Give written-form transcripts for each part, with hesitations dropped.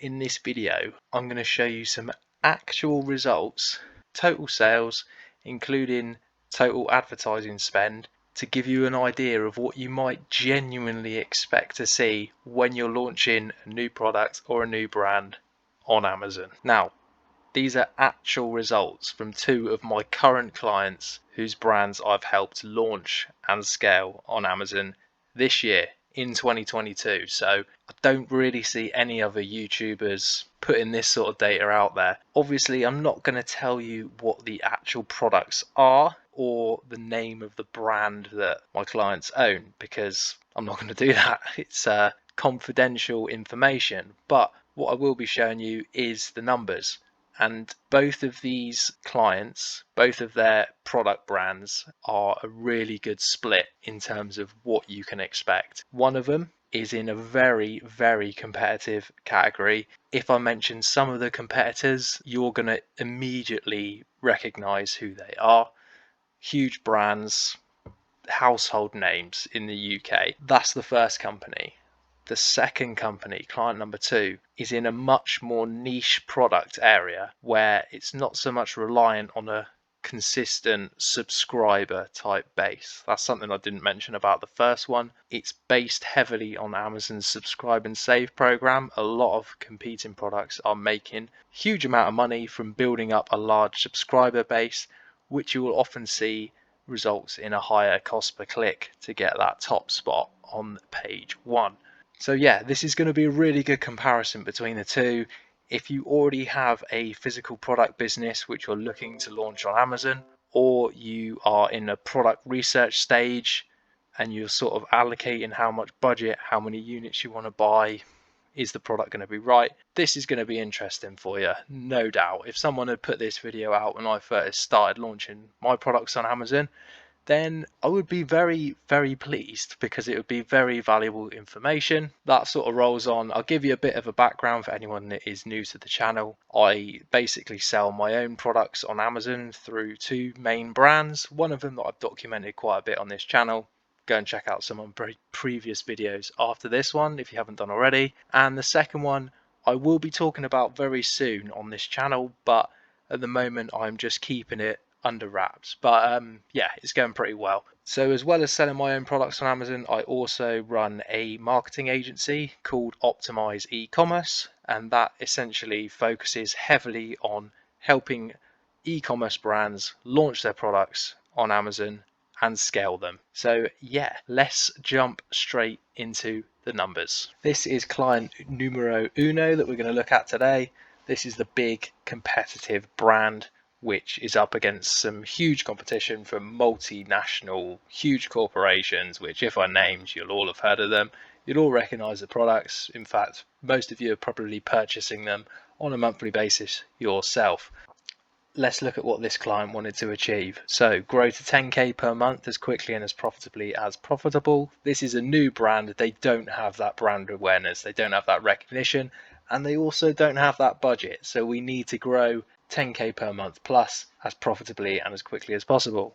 In this video, I'm going to show you some actual results, total sales, including total advertising spend, to give you an idea of what you might genuinely expect to see when you're launching a new product or a new brand on Amazon. Now, these are actual results from two of my current clients whose brands I've helped launch and scale on Amazon this year in 2022. So I don't really see any other YouTubers putting this sort of data out there. Obviously, I'm not going to tell you what the actual products are or the name of the brand that my clients own, because I'm not going to do that. It's confidential information. But what I will be showing you is the numbers. And both of these clients, both of their product brands, are a really good split in terms of what you can expect. One of them is in a very, very competitive category. If I mention some of the competitors, you're going to immediately recognize who they are. Huge brands, household names in the UK. That's the first company. The second company, client number 2, is in a much more niche product area where it's not so much reliant on a consistent subscriber type base. That's something I didn't mention about the first one. It's based heavily on Amazon's subscribe and save program. A lot of competing products are making huge amount of money from building up a large subscriber base, which you will often see results in a higher cost per click to get that top spot on page 1. So yeah, this is going to be a really good comparison between the two. If you already have a physical product business which you're looking to launch on Amazon, or you are in a product research stage and you're sort of allocating how much budget, how many units you want to buy, is the product going to be right? This is going to be interesting for you, no doubt. If someone had put this video out when I first started launching my products on Amazon, then I would be very, very pleased, because it would be very valuable information. That sort of rolls on. I'll give you a bit of a background for anyone that is new to the channel. I basically sell my own products on Amazon through two main brands. One of them that I've documented quite a bit on this channel. Go and check out some of my previous videos after this one if you haven't done already. And the second one I will be talking about very soon on this channel, but at the moment I'm just keeping it under wraps. But yeah, it's going pretty well. So as well as selling my own products on Amazon, I also run a marketing agency called Optimize e-commerce, and that essentially focuses heavily on helping e-commerce brands launch their products on Amazon and scale them. So yeah, let's jump straight into the numbers. This is client numero uno that we're going to look at today. This is the big competitive brand which is up against some huge competition from multinational huge corporations, which if I named, you'll all have heard of them. You'll all recognize the products. In fact, most of you are probably purchasing them on a monthly basis yourself. Let's look at what this client wanted to achieve. So grow to 10k per month as quickly and as profitably as profitable. This is a new brand. They don't have that brand awareness. They don't have that recognition, and they also don't have that budget. So we need to grow 10k per month plus as profitably and as quickly as possible.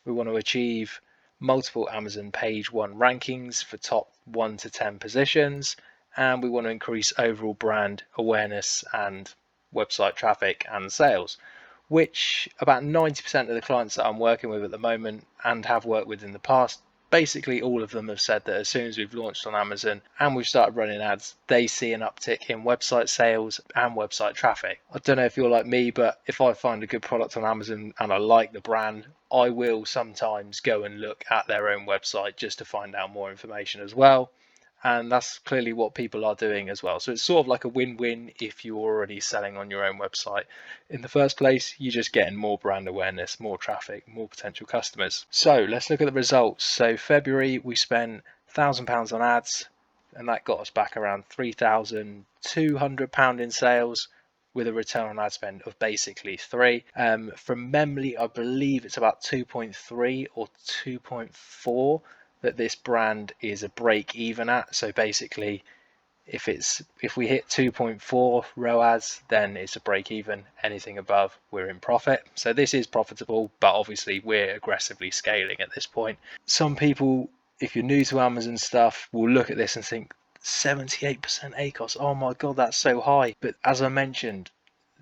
We want to achieve multiple Amazon page 1 rankings for top 1 to 10 positions, and we want to increase overall brand awareness and website traffic and sales, which about 90% of the clients that I'm working with at the moment and have worked with in the past, basically all of them have said that as soon as we've launched on Amazon and we've started running ads, they see an uptick in website sales and website traffic. I don't know if you're like me, but if I find a good product on Amazon and I like the brand, I will sometimes go and look at their own website just to find out more information as well. And that's clearly what people are doing as well. So it's sort of like a win-win if you're already selling on your own website. In the first place, you're just getting more brand awareness, more traffic, more potential customers. So let's look at the results. So February, we spent £1,000 on ads, and that got us back around £3,200 in sales, with a return on ad spend of basically 3. From memory, I believe it's about 2.3 or 2.4 that this brand is a break even at. So basically, if we hit 2.4 ROAS, then it's a break even. Anything above, we're in profit. So this is profitable, but obviously we're aggressively scaling at this point. Some people, if you're new to Amazon stuff, will look at this and think 78% ACOS. Oh my god, that's so high. But as I mentioned,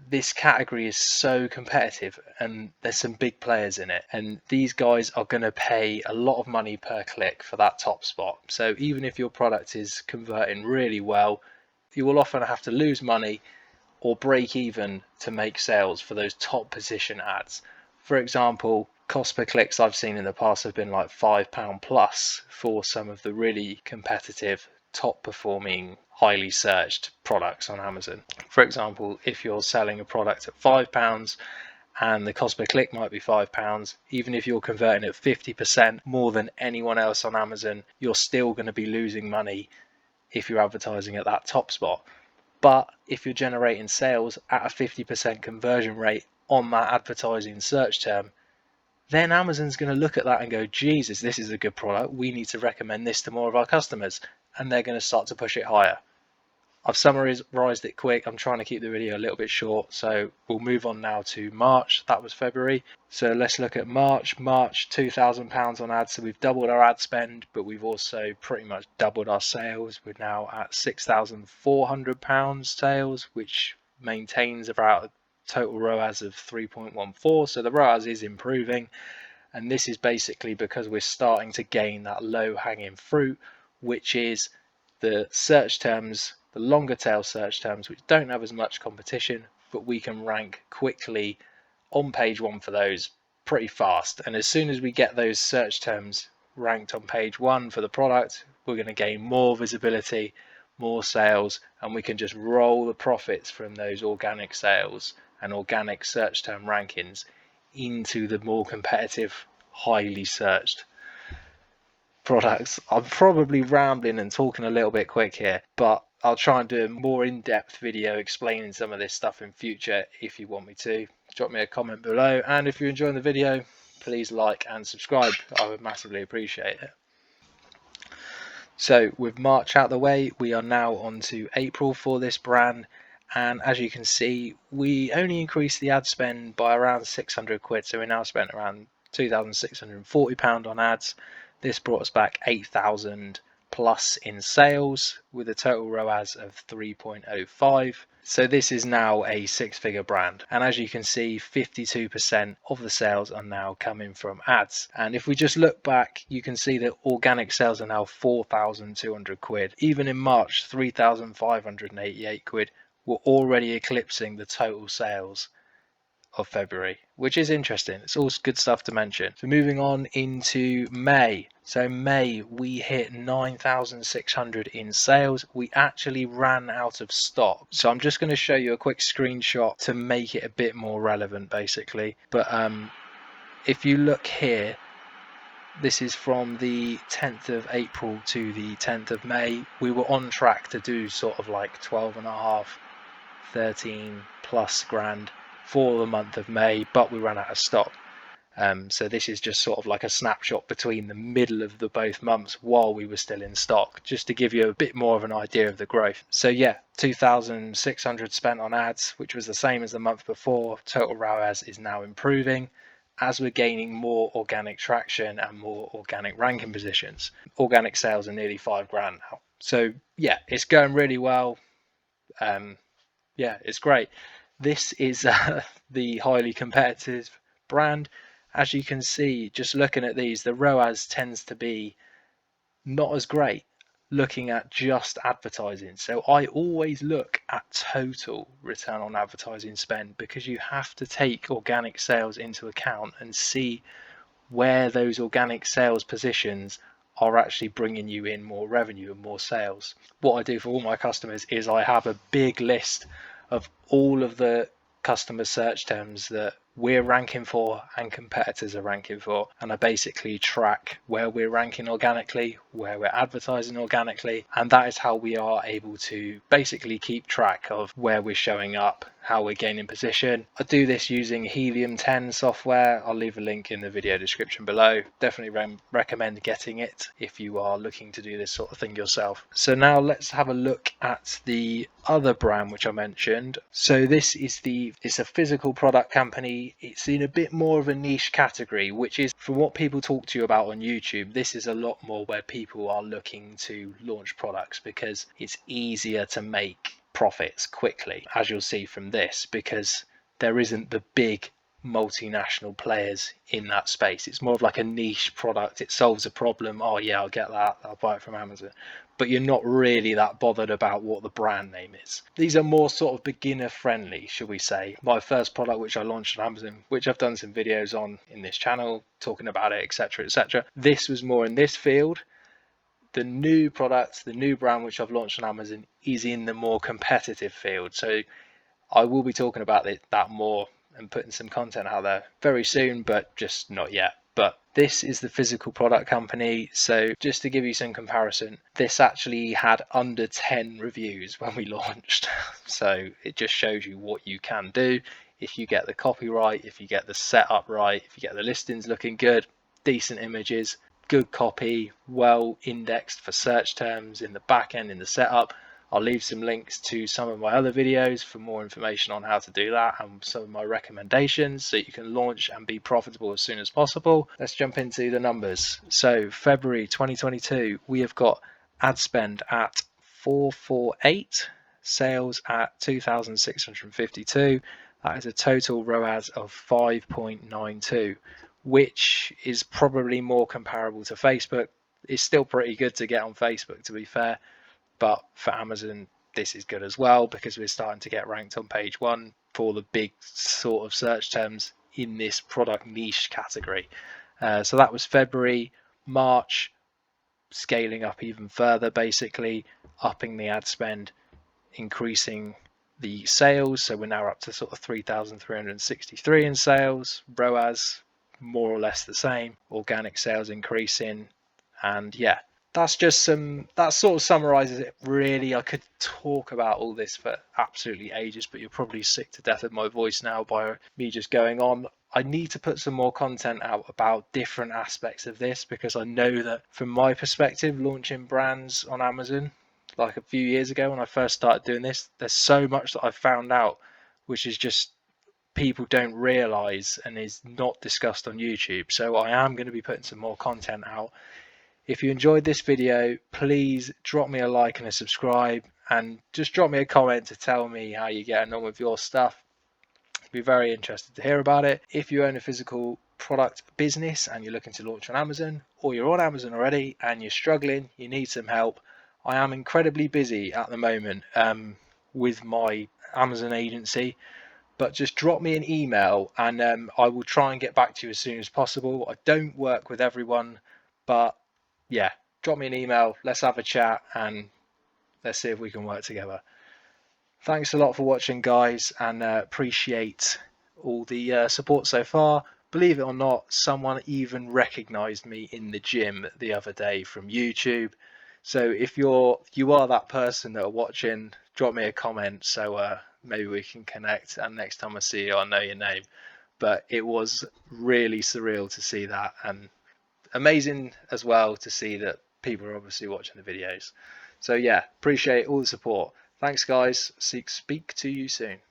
this category is so competitive and there's some big players in it, and these guys are going to pay a lot of money per click for that top spot. So even if your product is converting really well, you will often have to lose money or break even to make sales for those top position ads. For example, cost per clicks I've seen in the past have been like £5 plus for some of the really competitive, top performing, highly searched products on Amazon. For example, if you're selling a product at £5 and the cost per click might be £5, even if you're converting at 50% more than anyone else on Amazon, you're still going to be losing money if you're advertising at that top spot. But if you're generating sales at a 50% conversion rate on that advertising search term, then Amazon's going to look at that and go, Jesus, this is a good product. We need to recommend this to more of our customers. And they're going to start to push it higher. I've summarized it quick. I'm trying to keep the video a little bit short. So we'll move on now to March. That was February. So let's look at March. March, £2,000 on ads. So we've doubled our ad spend, but we've also pretty much doubled our sales. We're now at £6,400 sales, which maintains about a total ROAS of 3.14. So the ROAS is improving. And this is basically because we're starting to gain that low hanging fruit, which is the search terms, the longer tail search terms, which don't have as much competition, but we can rank quickly on page one for those pretty fast. And as soon as we get those search terms ranked on page one for the product, we're going to gain more visibility, more sales, and we can just roll the profits from those organic sales and organic search term rankings into the more competitive, highly searched products. I'm probably rambling and talking a little bit quick here, but I'll try and do a more in-depth video explaining some of this stuff in future if you want me to. Drop me a comment below, and if you're enjoying the video, please like and subscribe. I would massively appreciate it. So with March out the way, we are now on to April for this brand, and as you can see, we only increased the ad spend by around 600 quid, so we now spent around £2,640 on ads. This brought us back 8,000 plus in sales with a total ROAS of 3.05. So this is now a six-figure brand. And as you can see, 52% of the sales are now coming from ads. And if we just look back, you can see that organic sales are now 4,200 quid. Even in March, 3,588 quid were already eclipsing the total sales of February, which is interesting. It's all good stuff to mention. So moving on into May. So May, we hit 9,600 in sales. We actually ran out of stock. So I'm just going to show you a quick screenshot to make it a bit more relevant, basically. But if you look here, this is from the 10th of April to the 10th of May. We were on track to do sort of like 12.5, 13 plus grand for the month of May, but we ran out of stock. So this is just sort of like a snapshot between the middle of the both months while we were still in stock, just to give you a bit more of an idea of the growth. So yeah, 2,600 spent on ads, which was the same as the month before. Total ROAS is now improving as we're gaining more organic traction and more organic ranking positions. Organic sales are nearly 5 grand now. So yeah, it's going really well. Yeah, it's great. This is the highly competitive brand. As you can see, just looking at these, the ROAS tends to be not as great looking at just advertising. So I always look at total return on advertising spend, because you have to take organic sales into account and see where those organic sales positions are actually bringing you in more revenue and more sales. What I do for all my customers is I have a big list of all of the customer search terms that we're ranking for and competitors are ranking for, and I basically track where we're ranking organically, where we're advertising organically, and that is how we are able to basically keep track of where we're showing up how we're gaining position. I do this using Helium 10 software. I'll leave a link in the video description below. Definitely recommend getting it if you are looking to do this sort of thing yourself. So now let's have a look at the other brand which I mentioned. So this is it's a physical product company. It's in a bit more of a niche category, which is, from what people talk to you about on YouTube, this is a lot more where people are looking to launch products because it's easier to make profits quickly, as you'll see from this, because there isn't the big multinational players in that space. It's more of like a niche product. It solves a problem. Oh yeah, I'll get that, I'll buy it from Amazon. But you're not really that bothered about what the brand name is. These are more sort of beginner friendly, should we say. My first product which I launched on Amazon, which I've done some videos on in this channel talking about it, etc, etc, this was more in this field. The new product, the new brand which I've launched on Amazon, is in the more competitive field. So I will be talking about that more and putting some content out there very soon, but just not yet. But this is the physical product company. So just to give you some comparison, this actually had under 10 reviews when we launched. So it just shows you what you can do if you get the copyright, if you get the setup right, if you get the listings looking good, decent images, good copy, well indexed for search terms in the back end, in the setup. I'll leave some links to some of my other videos for more information on how to do that and some of my recommendations so you can launch and be profitable as soon as possible. Let's jump into the numbers. So February 2022, we have got ad spend at 448, sales at 2,652. That is a total ROAS of 5.92, which is probably more comparable to Facebook. It's still pretty good to get on Facebook, to be fair. But for Amazon, this is good as well because we're starting to get ranked on page 1 for the big sort of search terms in this product niche category. So that was February. March, scaling up even further, basically upping the ad spend, increasing the sales. So we're now up to sort of 3,363 in sales. ROAS more or less the same. Organic sales increasing, and yeah, that's that sort of summarizes it really. I could talk about all this for absolutely ages, but you're probably sick to death of my voice now by me just going on. I need to put some more content out about different aspects of this because I know that from my perspective, launching brands on Amazon like a few years ago when I first started doing this, there's so much that I've found out which is just people don't realize and is not discussed on YouTube. So I am going to be putting some more content out. If you enjoyed this video, please drop me a like and a subscribe, and just drop me a comment to tell me how you're getting on with your stuff. I'd be very interested to hear about it. If you own a physical product business and you're looking to launch on Amazon, or you're on Amazon already and you're struggling, you need some help, I am incredibly busy at the moment with my Amazon agency. But just drop me an email and I will try and get back to you as soon as possible. I don't work with everyone, but yeah, drop me an email, let's have a chat, and let's see if we can work together. Thanks a lot for watching, guys, and appreciate all the support so far. Believe it or not, someone even recognized me in the gym the other day from YouTube. So if you are that person that are watching, drop me a comment so maybe we can connect, and next time I see you I'll know your name. But it was really surreal to see that, and amazing as well to see that people are obviously watching the videos. So yeah, appreciate all the support. Thanks guys, speak to you soon.